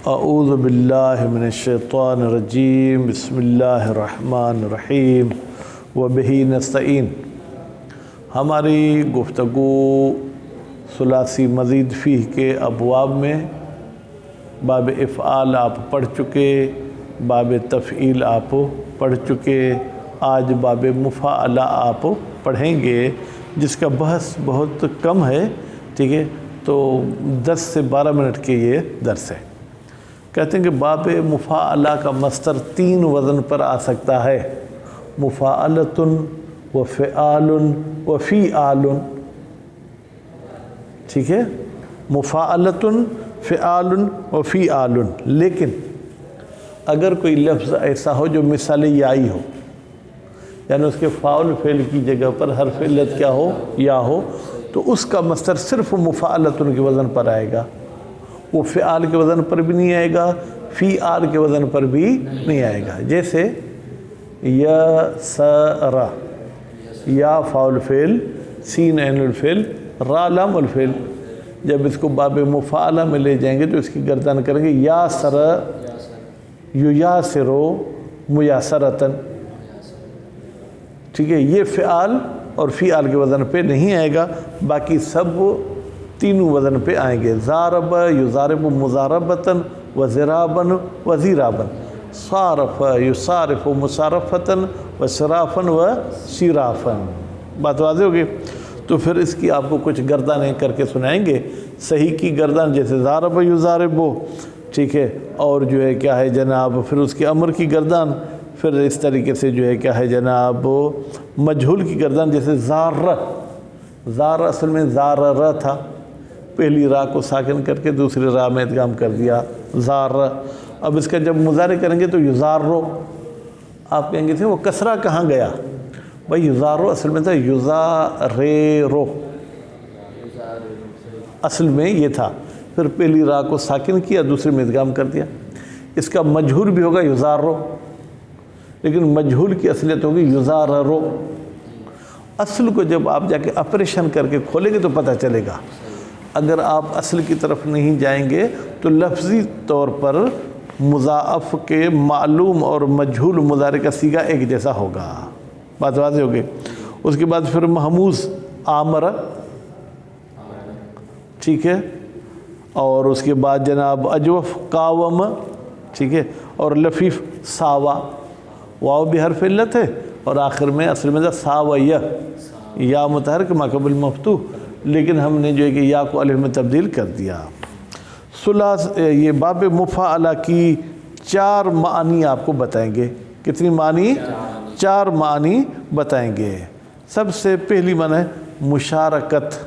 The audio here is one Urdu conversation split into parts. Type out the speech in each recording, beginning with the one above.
اعوذ باللہ من الشیطان الرجیم بسم اللہ الرحمن الرحیم وبہ نستعین۔ ہماری گفتگو ثلاثی مزید فیہ کے ابواب میں باب افعال آپ پڑھ چکے، باب تفعیل آپ پڑھ چکے، آج باب مفاعلہ آپ پڑھیں گے جس کا بحث بہت کم ہے، ٹھیک ہے، تو 10 سے 12 منٹ کے یہ درس ہے۔ کہتے ہیں کہ باب مفاعلہ کا مصدر 3 وزن پر آ سکتا ہے، مفاعلۃ و فعال و فیعال، ٹھیک ہے، مفاعلۃ فعال و فیعال۔ لیکن اگر کوئی لفظ ایسا ہو جو مثال یائی ہو، یعنی اس کے فاعل فعل کی جگہ پر حرف علت کیا ہو، یا ہو، تو اس کا مصدر صرف مفاعلۃ کے وزن پر آئے گا، وہ فعال کے وزن پر بھی نہیں آئے گا، فیعال کے وزن پر بھی نہیں آئے گا۔ جیسے یسر، یا فاعل فعل، سین عین الفعل، را لام الفعل، جب اس کو باب مفاعلہ میں لے جائیں گے تو اس کی گردان کریں گے یاسر، یاسرو میاسرتن، ٹھیک ہے، یہ فعال اور فیعال کے وزن پہ نہیں آئے گا، باقی سب تینوں وزن پہ آئیں گے۔ ضارب یضارب مضاربتاً وزراباً وزیراباً، صارف یصارف مصارفتاً وصرافاً وصرافاً۔ بات واضح ہوگی؟ تو پھر اس کی آپ کو کچھ گردانیں کر کے سنائیں گے۔ صحیح کی گردان جیسے ضارب یضارب، ٹھیک ہے، اور جو ہے کیا ہے جناب، پھر اس کے امر کی گردان، پھر اس طریقے سے جو ہے کیا ہے جناب مجہول کی گردان، جیسے زار، زار اصل میں زارر تھا، پہلی را کو ساکن کر کے دوسری را میں ادغام کر دیا، زار۔ اب اس کا جب مضارع کریں گے تو یزارو، آپ کہیں گے تھے وہ کسرہ کہاں گیا؟ بھائی یزارو اصل میں تھا یزاریرو، اصل میں یہ تھا، پھر پہلی را کو ساکن کیا دوسری میں ادغام کر دیا۔ اس کا مجہول بھی ہوگا یزارو، لیکن مجہول کی اصلیت ہوگی یزاررو۔ اصل کو جب آپ جا کے آپریشن کر کے کھولیں گے تو پتہ چلے گا۔ اگر آپ اصل کی طرف نہیں جائیں گے تو لفظی طور پر مضاعف کے معلوم اور مجہول مضارع کا صیغہ ایک جیسا ہوگا۔ بات واضح ہوگی؟ اس کے بعد پھر محموز آمر، ٹھیک ہے، اور اس کے بعد جناب اجوف قاوم، ٹھیک ہے، اور لفیف ساوا، واو بھی حرف علت ہے اور آخر میں اصل میں ساویہ، یا متحرک ما قبل مفتوح، لیکن ہم نے جو ہے کہ یا کو الف میں تبدیل کر دیا۔ یہ باب مفاعلہ کی 4 معنی آپ کو بتائیں گے۔ کتنی معنی؟ 4 معنی بتائیں گے۔ سب سے پہلی معنی ہے مشارکت،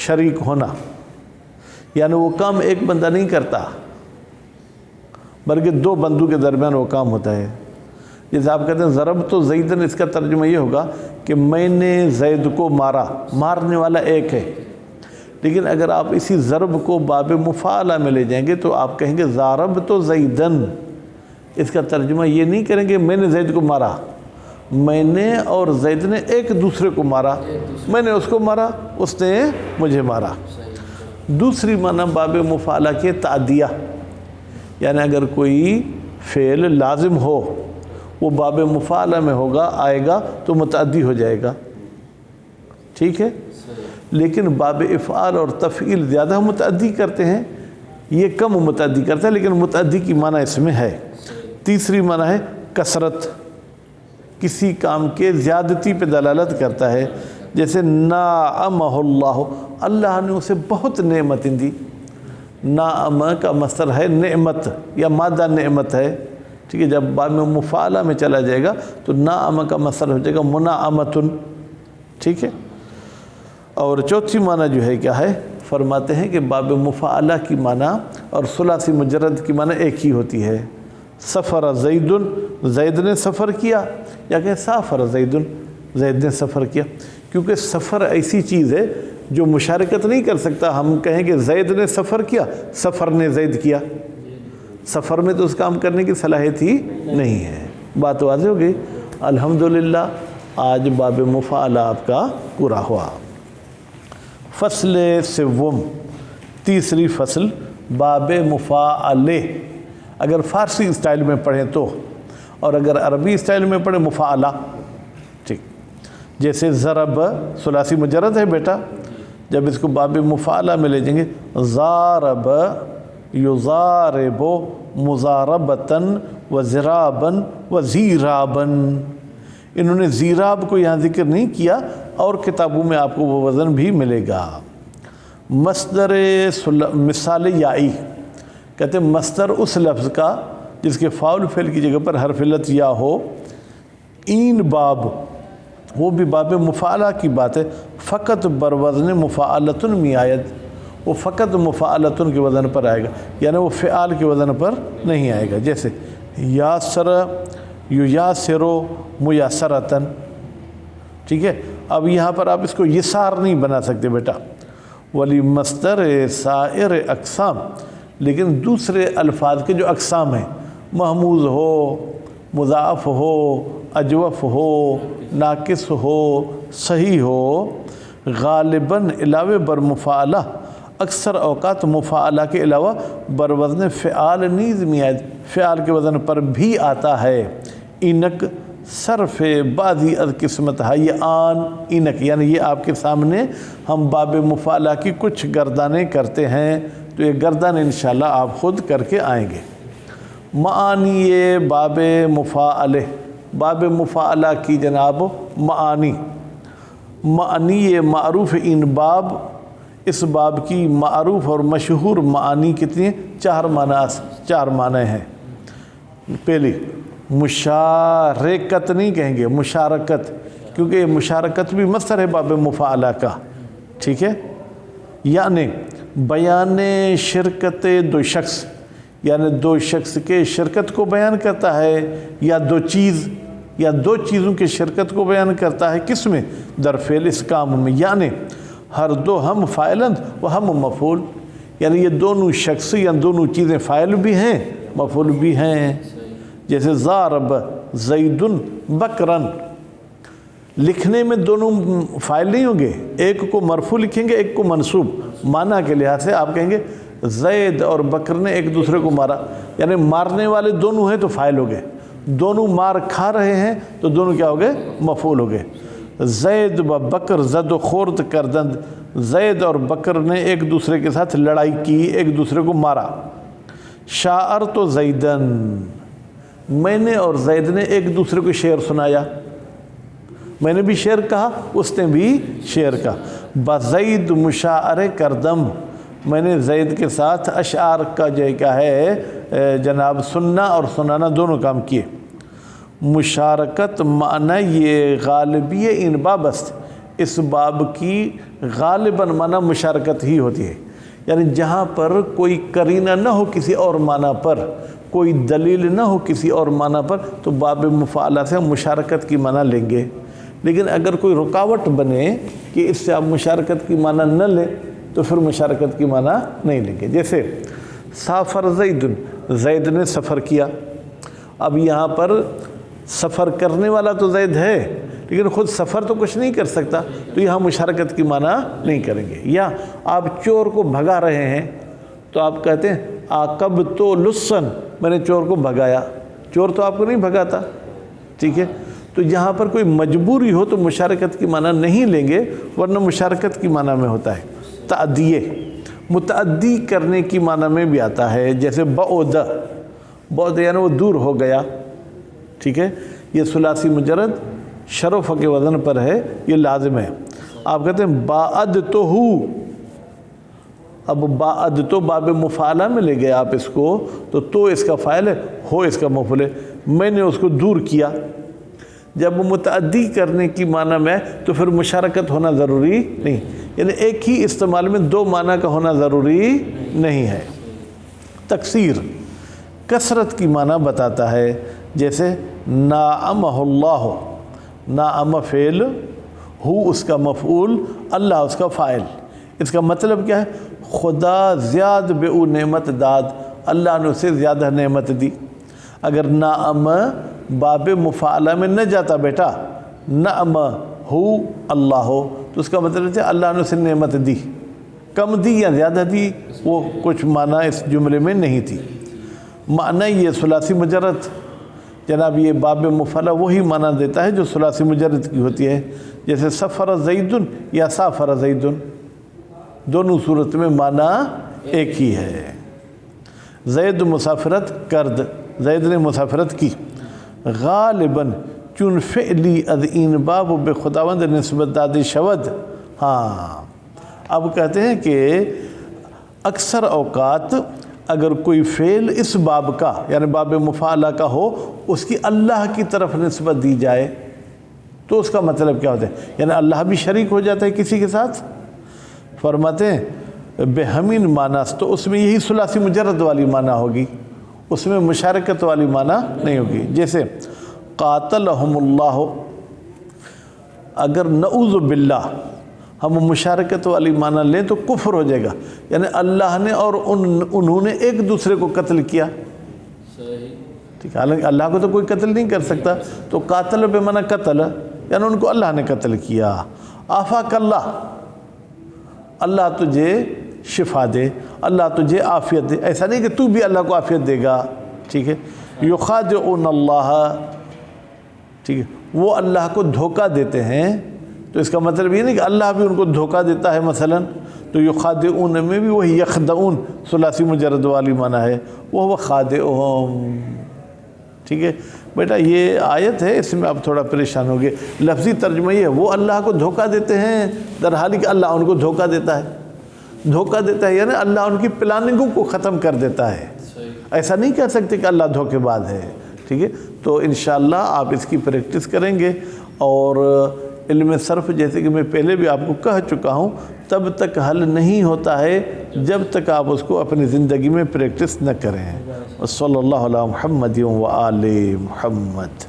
شریک ہونا، یعنی وہ کام ایک بندہ نہیں کرتا بلکہ 2 بندوں کے درمیان وہ کام ہوتا ہے۔ جیسے آپ کہتے ہیں ضرب تو زیدن، اس کا ترجمہ یہ ہوگا کہ میں نے زید کو مارا، مارنے والا ایک ہے، لیکن اگر آپ اسی ضرب کو باب مفاعلہ میں لے جائیں گے تو آپ کہیں گے ضرب تو زیدن، اس کا ترجمہ یہ نہیں کریں گے میں نے زید کو مارا، میں نے اور زید نے ایک دوسرے کو مارا، میں نے اس کو مارا، اس نے مجھے مارا۔ دوسری معنی باب مفاعلہ کے تعدیہ، یعنی اگر کوئی فعل لازم ہو وہ باب مفاعلہ میں ہوگا، آئے گا تو متعدی ہو جائے گا، ٹھیک ہے، لیکن باب افعال اور تفعیل زیادہ متعدی کرتے ہیں، یہ کم متعدی کرتا ہے، لیکن متعدی کی معنی اس میں ہے۔ تیسری معنی ہے کثرت، کسی کام کے زیادتی پہ دلالت کرتا ہے، جیسے نعمہ اللہ، اللہ نے اسے بہت نعمتیں دی۔ نعمہ کا مصدر ہے نعمت یا مادہ نعمت ہے، ٹھیک ہے، جب باب مفاعلہ میں چلا جائے گا تو نعمہ کا مصدر ہو جائے گا منعمتن، ٹھیک ہے۔ اور چوتھی معنی جو ہے کیا ہے، فرماتے ہیں کہ باب مفاعلہ کی معنی اور ثلاثی مجرد کی معنی ایک ہی ہوتی ہے۔ سفر زیدن، زید نے سفر کیا، یا کہ سافر زیدن، زید نے سفر کیا، کیونکہ سفر ایسی چیز ہے جو مشارکت نہیں کر سکتا۔ ہم کہیں کہ زید نے سفر کیا، سفر نے زید کیا، سفر میں تو اس کام کرنے کی صلاحیت ہی نہیں ہے۔ بات واضح ہو گئی؟ الحمدللہ آج باب مفاعلہ آپ کا پورا ہوا۔ فصل سوم، تیسری فصل باب مفاعلے، اگر فارسی اسٹائل میں پڑھیں تو، اور اگر عربی اسٹائل میں پڑھیں مفاعلہ. ٹھیک، جیسے ضرب ثلاثی مجرد ہے بیٹا، جب اس کو باب مفاعلہ میں لے جائیں گے، ضارب یضارب مضاربتاً وزراباً وزیراباً. انہوں نے زیراب کو یہاں ذکر نہیں کیا، اور کتابوں میں آپ کو وہ وزن بھی ملے گا. مصدر مثال یائی، کہتے ہیں مصدر اس لفظ کا جس کے فاعل فعل کی جگہ پر حرف علت یا ہو. این باب، وہ بھی باب مفاعلہ کی بات ہے، فقط بر وزن مفاعلتن میں آیت، وہ فقط مفاعلتن کے وزن پر آئے گا، یعنی وہ فعال کے وزن پر نہیں آئے گا. جیسے یاسر یاسرو میسرتن. ٹھیک ہے، اب یہاں پر آپ اس کو یسار نہیں بنا سکتے بیٹا. ولی مصدر سائر اقسام، لیکن دوسرے الفاظ کے جو اقسام ہیں، محموز ہو، مضاعف ہو، اجوف ہو، ناقص ہو، صحیح ہو، غالباً علاوہ بر مفاعلہ، اکثر اوقات مفاعلہ کے علاوہ بر وزن فعال نیز میں آئے، فعال کے وزن پر بھی آتا ہے. اینک صرف بعضی از قسمت ہے آن اینک، یعنی یہ آپ کے سامنے ہم باب مفاعلہ کی کچھ گردانیں کرتے ہیں، تو یہ گردان انشاءاللہ آپ خود کر کے آئیں گے. معانی باب مفاعلہ، باب مفاعلہ کی جناب معانی، معانی معروف ان باب، اس باب کی معروف اور مشہور معانی کتنی ہیں؟ چار معنی ہیں. پہلی مشارکت نہیں کہیں گے، مشارکت، کیونکہ یہ مشارکت بھی مصدر ہے باب مفاعلہ کا. ٹھیک ہے، یعنی بیان شرکت دو شخص، یعنی دو شخص کے شرکت کو بیان کرتا ہے، یا دو چیز یا دو چیزوں کی شرکت کو بیان کرتا ہے. کس میں؟ در فعل، اس کام میں. یعنی ہر دو ہم فاعلند و ہم مفعول، یعنی یہ دونوں شخص یا دونوں چیزیں فاعل بھی ہیں مفعول بھی ہیں. جیسے ضارب زید بکرن، لکھنے میں دونوں فاعل نہیں ہوں گے، ایک کو مرفوع لکھیں گے ایک کو منصوب. معنی کے لحاظ سے آپ کہیں گے زید اور بکر نے ایک دوسرے کو مارا، یعنی مارنے والے دونوں ہیں تو فاعل ہو گئے، دونوں مار کھا رہے ہیں تو دونوں کیا ہو گئے؟ مفعول ہو گئے. زید و بکر زد و خورد کردند، زید اور بکر نے ایک دوسرے کے ساتھ لڑائی کی، ایک دوسرے کو مارا. شاعر تو زیدن، میں نے اور زید نے ایک دوسرے کو شعر سنایا، میں نے بھی شعر کہا اس نے بھی شعر کہا. بزید مشاعر کردم، میں نے زید کے ساتھ اشعار کا جو کیا ہے جناب سننا اور سنانا دونوں کام کیے. مشارکت معنی یہ غالبی ان باب است، اس باب کی غالباً معنی مشارکت ہی ہوتی ہے، یعنی جہاں پر کوئی قرینہ نہ ہو کسی اور معنی پر، کوئی دلیل نہ ہو کسی اور معنی پر، تو باب مفاعلہ سے ہم مشارکت کی معنی لیں گے. لیکن اگر کوئی رکاوٹ بنے کہ اس سے آپ مشارکت کی معنی نہ لیں تو پھر مشارکت کی معنی نہیں لیں گے. جیسے سافر زید، زید نے سفر کیا. اب یہاں پر سفر کرنے والا تو زید ہے لیکن خود سفر تو کچھ نہیں کر سکتا، تو یہاں مشارکت کی معنی نہیں کریں گے. یا آپ چور کو بھگا رہے ہیں تو آپ کہتے ہیں عاقب تو لسن، میں نے چور کو بھگایا، چور تو آپ کو نہیں بھگاتا. ٹھیک ہے، تو یہاں پر کوئی مجبوری ہو تو مشارکت کی معنی نہیں لیں گے، ورنہ مشارکت کی معنی میں ہوتا ہے تعدیہ، متعدی کرنے کی معنی میں بھی آتا ہے. جیسے بعد، بعد یعنی وہ دور ہو گیا. ٹھیک ہے، یہ ثلاثی مجرد شرف کے وزن پر ہے، یہ لازم ہے. آپ کہتے ہیں باعد تو ہو، اب باعد تو باب مفاعلہ میں لے گئے آپ اس کو، تو اس کا فاعل ہے، ہو اس کا مفعول ہے. میں نے اس کو دور کیا. جب متعدی کرنے کی معنی میں تو پھر مشارکت ہونا ضروری نہیں، یعنی ایک ہی استعمال میں دو معنی کا ہونا ضروری نہیں ہے. تکثیر کثرت کی معنی بتاتا ہے. جیسے نعمہ اللہ، نعم فعل، ہو اس کا مفعول، اللہ اس کا فاعل. اس کا مطلب کیا ہے؟ خدا زیاد بے او نعمت داد، اللہ نے اسے زیادہ نعمت دی. اگر نعم باب مفاعلہ میں نہ جاتا بیٹا، نعم ہو اللہ ہو، تو اس کا مطلب ہے اللہ نے اسے نعمت دی. کم دی یا زیادہ دی وہ کچھ معنی اس جملے میں نہیں تھی. معنی یہ ثلاثی مجرد جناب یہ باب مفعلہ وہی معنی دیتا ہے جو ثلاثی مجرد کی ہوتی ہے. جیسے سفر زید یا سافر زید، دونوں صورت میں معنی ایک ہی ہے. زید مسافرت کرد، زید نے مسافرت کی. غالباً چون فعلی از این باب و بے خداوند نسبت داد شود. ہاں اب کہتے ہیں کہ اکثر اوقات اگر کوئی فعل اس باب کا یعنی باب مفعلہ کا ہو اس کی اللہ کی طرف نسبت دی جائے تو اس کا مطلب کیا ہوتا ہے؟ یعنی اللہ بھی شریک ہو جاتا ہے کسی کے ساتھ. فرماتے ہیں بہمین معنی تو اس میں یہی ثلاثی مجرد والی معنی ہوگی، اس میں مشارکت والی معنی نہیں ہوگی. جیسے قاتلہم اللہ، اگر نعوذ باللہ ہم مشارکت والی معنی لیں تو کفر ہو جائے گا، یعنی اللہ نے اور انہوں نے ایک دوسرے کو قتل کیا. ٹھیک ہے، حالانکہ اللہ کو تو کوئی قتل نہیں کر سکتا، تو قاتل بے معنی قتل یعنی ان کو اللہ نے قتل کیا. آفاک اللہ، اللہ تجھے شفا دے، اللہ تجھے عافیت دے. ایسا نہیں کہ تو بھی اللہ کو عافیت دے گا. ٹھیک ہے. یخادعون اللہ، ٹھیک ہے، وہ اللہ کو دھوکہ دیتے ہیں. تو اس کا مطلب یہ نہیں کہ اللہ بھی ان کو دھوکہ دیتا ہے مثلا. تو یخادعون میں بھی وہی یخدعون ثلاثی مجرد والی معنی ہے، وہ خادعہم. ٹھیک ہے بیٹا، یہ آیت ہے، اس میں آپ تھوڑا پریشان ہوگے. لفظی ترجمہ یہ ہے وہ اللہ کو دھوکہ دیتے ہیں در حالی کہ اللہ ان کو دھوکہ دیتا ہے. دھوکہ دیتا ہے یعنی اللہ ان کی پلاننگوں کو ختم کر دیتا ہے. ایسا نہیں کہہ سکتے کہ اللہ دھوکے باز ہے. ٹھیک ہے، تو انشاءاللہ آپ اس کی پریکٹس کریں گے. اور علم صرف جیسے کہ میں پہلے بھی آپ کو کہہ چکا ہوں تب تک حل نہیں ہوتا ہے جب تک آپ اس کو اپنی زندگی میں پریکٹس نہ کریں. صلی اللہ علیہ محمد و آل محمد.